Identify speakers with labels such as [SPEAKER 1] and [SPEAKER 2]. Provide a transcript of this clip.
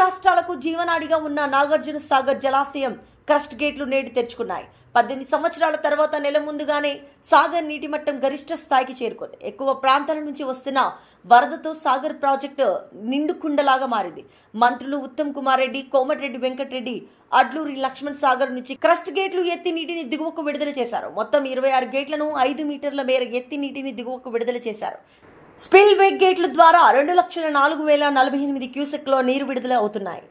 [SPEAKER 1] రాష్ట్రాలకు జీవనాడిగా ఉన్న నాగార్జున సాగర్ జలాశయం క్రస్ట్ గేట్లు నేడు తెరుచుకున్నాయి. 18 సంవత్సరాల తర్వాత నెల ముందుగానే సాగర్ నీటి మట్టం గరిష్ట స్థాయికి చేరుకుంది. ఎక్కువ ప్రాంతాల నుంచి వస్తున్న వరదతో సాగర్ ప్రాజెక్టు నిండుకుండలాగా మారింది. మంత్రులు ఉత్తమ్ కుమార్ రెడ్డి, కోమటిరెడ్డి వెంకటరెడ్డి అడ్లూరి లక్ష్మణ్ సాగర్ నుంచి క్రస్ట్ గేట్లు ఎత్తి నీటిని దిగువకు విడుదల చేశారు. మొత్తం 26 గేట్లను 5 మీటర్ల మేర ఎత్తి నీటిని దిగువకు విడుదల చేశారు. స్పిల్ వే గేట్ల ద్వారా 2,04,048 క్యూసెక్లో నీరు విడుదల అవుతున్నాయి.